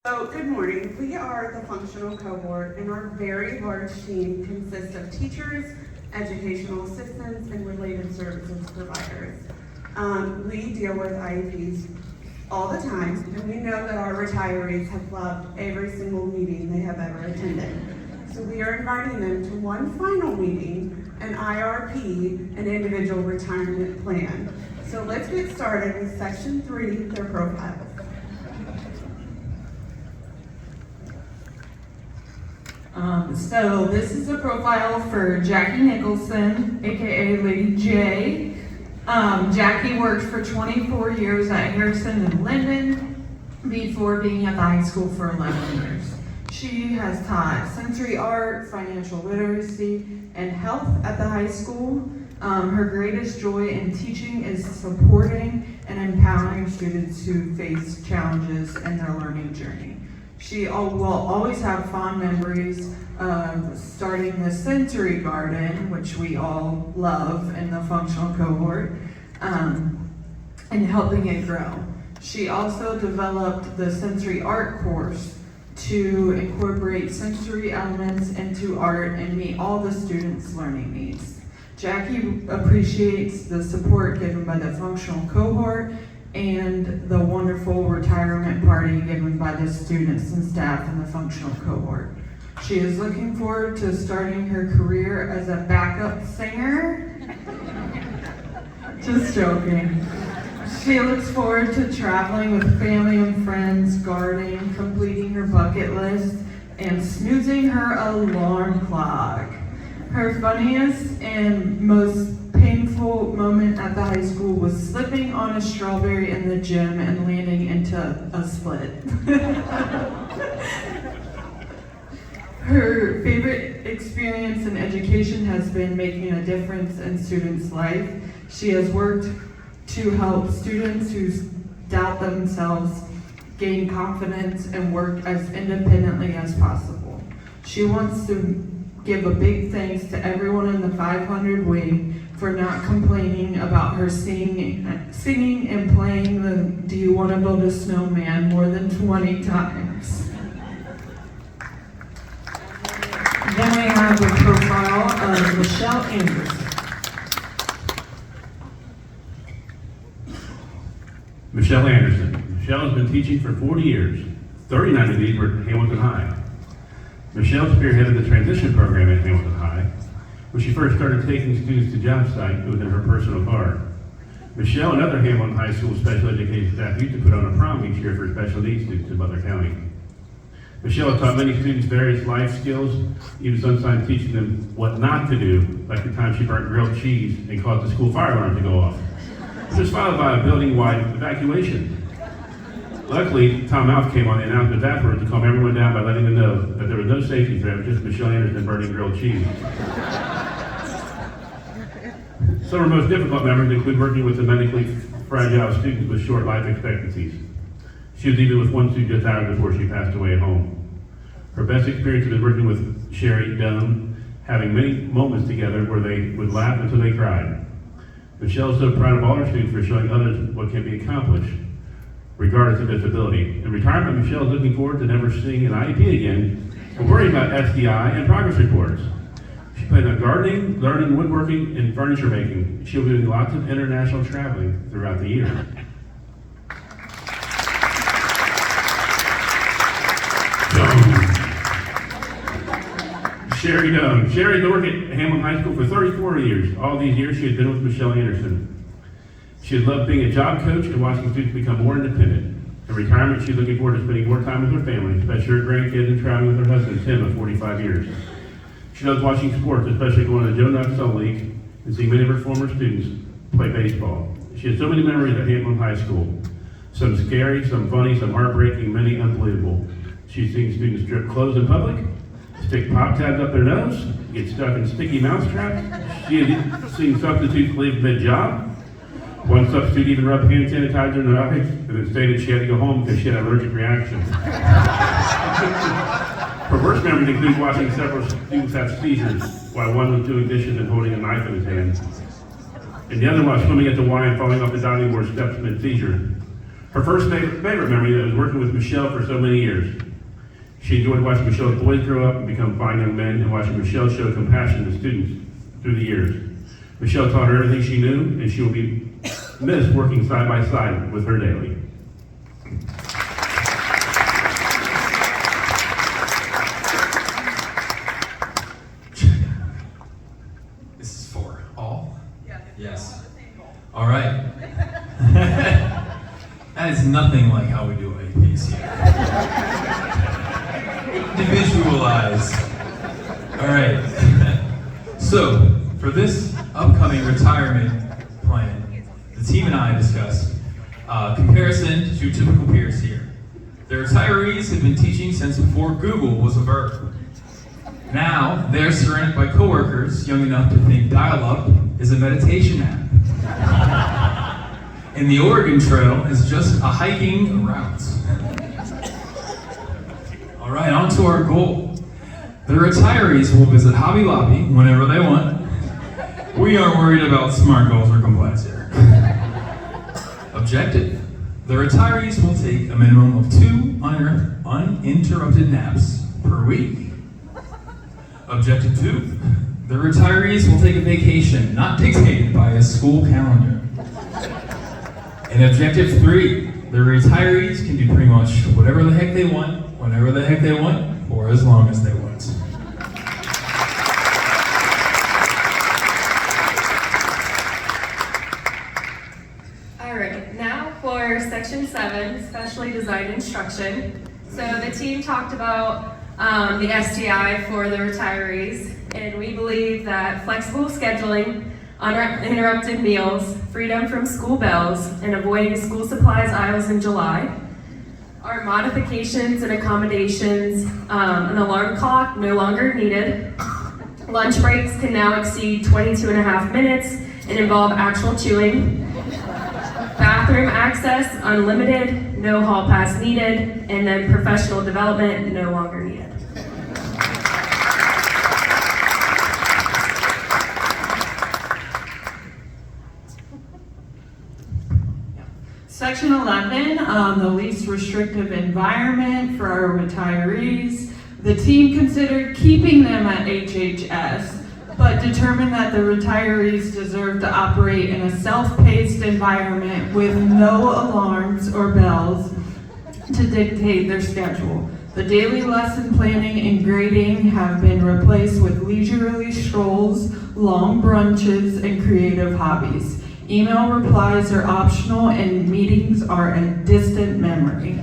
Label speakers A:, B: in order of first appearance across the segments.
A: So, good morning. We are the Functional Cohort, and our very large team consists of teachers, educational assistants, and related services providers. We deal with IEPs all the time, and we know that our retirees have loved every single meeting they have ever attended. So we are inviting them to one final meeting, an IRP, an individual retirement plan. So let's get started with section 3, their profiles.
B: So this is a profile for Jackie Nicholson, aka Lady J. Jackie worked for 24 years at Harrison and Linden before being at the high school for 11 years. She has taught sensory art, financial literacy, and health at the high school. Her greatest joy in teaching is supporting and empowering students who face challenges in their learning journey. She will always have fond memories of starting the sensory garden, which we all love in the functional cohort, and helping it grow. She also developed the sensory art course to incorporate sensory elements into art and meet all the students' learning needs. Jackie appreciates the support given by the functional cohort and the wonderful retirement party given by the students and staff in the functional cohort. She is looking forward to starting her career as a backup singer. Just joking. She looks forward to traveling with family and friends, gardening, completing her bucket list, and snoozing her alarm clock. Her funniest and most painful moment at the high school was slipping on a strawberry in the gym and landing into a split. Her favorite experience in education has been making a difference in students' life. She has worked to help students who doubt themselves gain confidence and work as independently as possible. She wants to give a big thanks to everyone in the 500 wing for not complaining about her singing and playing the "Do You Want to Build a Snowman" more than 20 times. Then we have the profile of Michelle Anderson.
C: Michelle Anderson. Michelle has been teaching for 40 years. 39 of these were at Hamilton High. Michelle spearheaded the transition program at Hamilton High. When she first started taking students to job site, it was in her personal car. Michelle and other Hamilton High School special education staff used to put on a prom each year for special needs students in Butler County. Michelle has taught many students various life skills, even sometimes teaching them what not to do, like the time she burnt grilled cheese and caused the school fire alarm to go off. This was followed by a building-wide evacuation. Luckily, Tom Alf came on the announcement afterwards to calm everyone down by letting them know that there was no safety threat, just Michelle Anderson burning grilled cheese. Some of her most difficult memories include working with the medically fragile students with short life expectancies. She was even with one student just hours before she passed away at home. Her best experience was working with Sherry Dunn, having many moments together where they would laugh until they cried. Michelle is so proud of all her students for showing others what can be accomplished, regardless of disability. In retirement, Michelle is looking forward to never seeing an IEP again, or worrying about SDI and progress reports. She planned on gardening, learning woodworking, and furniture making. She'll be doing lots of international traveling throughout the year. Sherry Dunn. Sherry's been working at Hamilton High School for 34 years. All these years she had been with Michelle Anderson. She had loved being a job coach and watching students become more independent. In retirement, she's looking forward to spending more time with her family, especially her grandkids, and traveling with her husband, Tim, of 45 years. She loves watching sports, especially going to the Joe Nuxall League and seeing many of her former students play baseball. She has so many memories at Hamilton High School. Some scary, some funny, some heartbreaking, many unbelievable. She's seen students strip clothes in public, stick pop tabs up their nose, get stuck in sticky mouse traps. She has seen substitutes leave mid-job. One substitute even rubbed hand sanitizer in her eyes and then stated she had to go home because she had an allergic reaction. Her worst memories include watching several students have seizures while one was doing dishes and holding a knife in his hand, and the other while swimming at the Y and falling off the diving board steps mid-seizure. Her first favorite memory that was working with Michelle for so many years. She enjoyed watching Michelle's boys grow up and become fine young men, and watching Michelle show compassion to students through the years. Michelle taught her everything she knew, and she will be missed working side by side with her daily.
D: This is for all? Yes. All right. That is nothing like how we do APs here. Individualize. All right. So, for this upcoming retirement plan, the team and I discussed comparison to typical peers here. The retirees have been teaching since before Google was a verb. Now, they're surrounded by coworkers young enough to think dial-up is a meditation app. And the Oregon Trail is just a hiking route. All right, on to our goal. The retirees will visit Hobby Lobby whenever they want. We aren't worried about SMART goals or compliance here. Objective. The retirees will take a minimum of 2 uninterrupted naps per week. Objective 2. The retirees will take a vacation not dictated by a school calendar. And objective 3. The retirees can do pretty much whatever the heck they want, whenever the heck they want, or as long as they want.
E: Alright, now for section 7, specially designed instruction. So the team talked about the STI for the retirees, and we believe that flexible scheduling, uninterrupted meals, freedom from school bells, and avoiding school supplies aisles in July are modifications and accommodations. An alarm clock no longer needed. Lunch breaks can now exceed 22.5 minutes and involve actual chewing. Bathroom access unlimited, no hall pass needed, and then professional development no longer needed.
B: Section 11, the least restrictive environment for our retirees. The team considered keeping them at HHS, but determined that the retirees deserve to operate in a self-paced environment with no alarms or bells to dictate their schedule. The daily lesson planning and grading have been replaced with leisurely strolls, long brunches, and creative hobbies. Email replies are optional and meetings are a distant memory.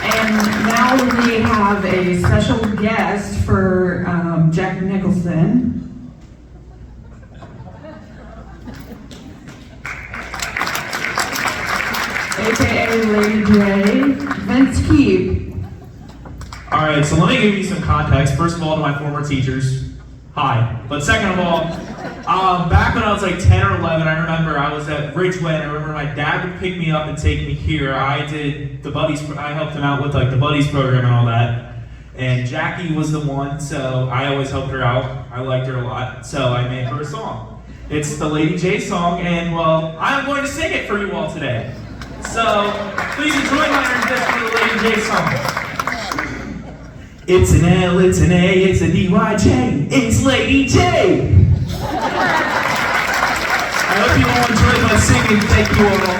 B: And now we have a special guest for Jack Nicholson. AKA Lady J, Vince Keep.
F: All right, so let me give you some context. First of all, to my former teachers, hi. But second of all, back when I was like 10 or 11, I remember I was at Ridgeway, and I remember my dad would pick me up and take me here. I did the buddies, I helped him out with like the buddies program and all that. And Jackie was the one, so I always helped her out. I liked her a lot, so I made her a song. It's the Lady J song, and well, I'm going to sing it for you all today. So please enjoy my rendition of the Lady J song. It's an L, it's an A, it's a D-Y-J, it's Lady J! I hope you all enjoyed my singing, thank you all.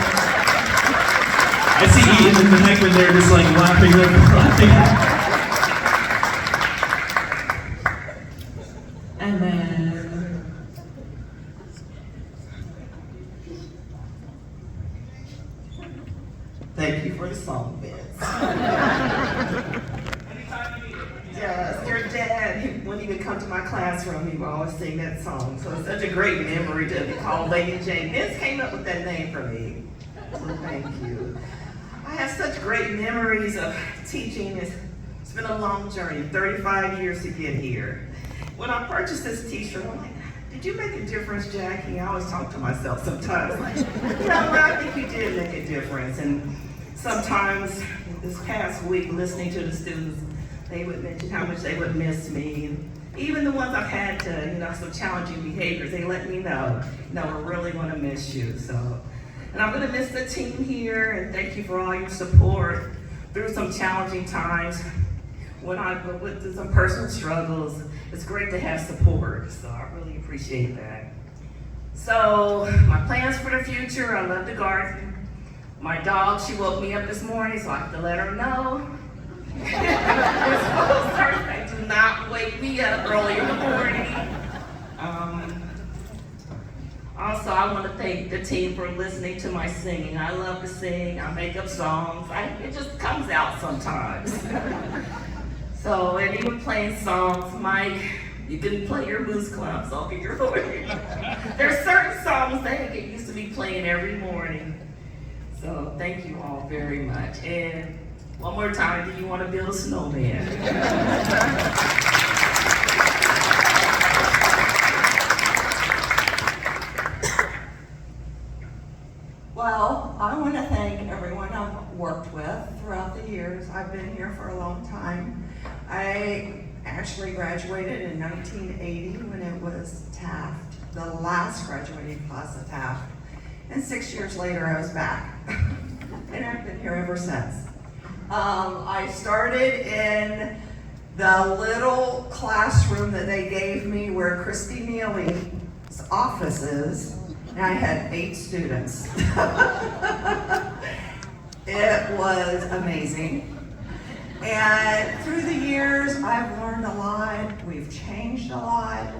F: I see Ian and the Heckman there just like laughing.
B: And then
G: Thank you for the song, Vince. Yes, your dad, he wouldn't even come to my classroom, he would always sing that song. So it's such a great memory to be called Lady J. Vince came up with that name for me. So thank you. I have such great memories of teaching. It's been a long journey, 35 years to get here. When I purchased this t-shirt, I'm like, did you make a difference, Jackie? I always talk to myself sometimes, like, you know, I think you did make a difference. And sometimes this past week, listening to the students, they would mention how much they would miss me. And even the ones I've had to, some challenging behaviors, they let me know, we're really gonna miss you. So And I'm gonna miss the team here, and thank you for all your support through some challenging times. When I went through some personal struggles, it's great to have support, so I really appreciate that. So, my plans for the future, I love to garden. My dog, she woke me up this morning, so I have to let her know. Do not wake me up early in the morning. Also, I want to thank the team for listening to my singing. I love to sing, I make up songs. It just comes out sometimes. So, and even playing songs, Mike, you can play your blues clubs off of your voice. There's certain songs that get used to be playing every morning. So, thank you all very much. And one more time, do you want to build a snowman?
H: Well, I want to thank everyone I've worked with throughout the years. I've been here for a long time. I actually graduated in 1980 when it was Taft, the last graduating class of Taft. And 6 years later, I was back. And I've been here ever since. I started in the little classroom that they gave me where Christy Neely's office is. And I had 8 students. It was amazing. And through the years, I've learned a lot. We've changed a lot.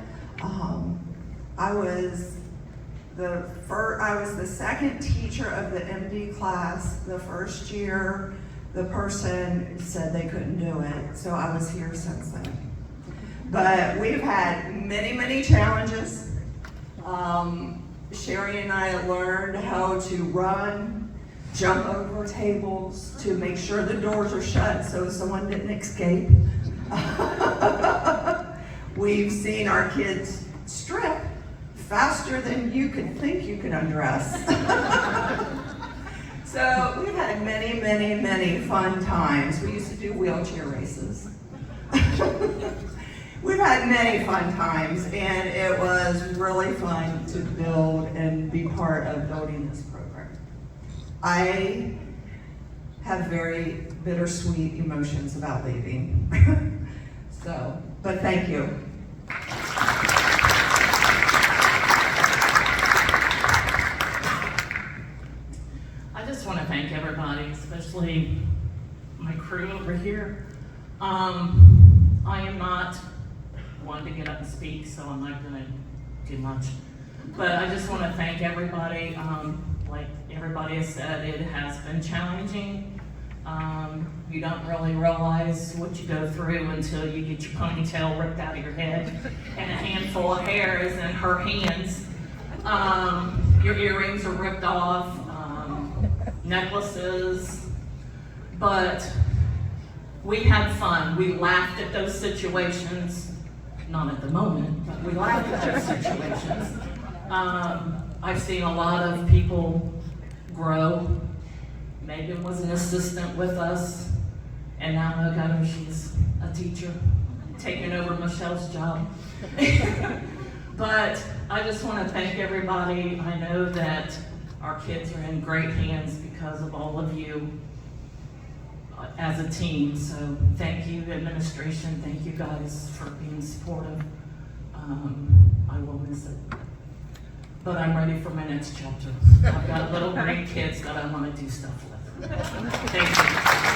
H: I was the second teacher of the MD class. The first year, the person said they couldn't do it, so I was here since then. But we've had many, many challenges. Sherry and I learned how to run, jump over tables to make sure the doors are shut so someone didn't escape. We've seen our kids strip faster than you could think you could undress. So we've had many, many, many fun times. We used to do wheelchair races. We've had many fun times, and it was really fun to build and be part of building this program. I have very bittersweet emotions about leaving. But thank you.
I: I just want to thank everybody, especially my crew over here. I am not one to get up and speak, so I'm not going to do much. But I just want to thank everybody. Like everybody has said, it has been challenging. You don't really realize what you go through until you get your ponytail ripped out of your head and a handful of hair is in her hands. Your earrings are ripped off, necklaces, but we had fun. We laughed at those situations. Not at the moment, but we laughed at those situations. I've seen a lot of people grow. Megan was an assistant with us, and now I got her, she's a teacher, taking over Michelle's job. But I just want to thank everybody. I know that our kids are in great hands because of all of you as a team. So thank you, administration. Thank you guys for being supportive. I will miss it. But I'm ready for my next chapter. I've got little green kids that I want to do stuff with. Thank you.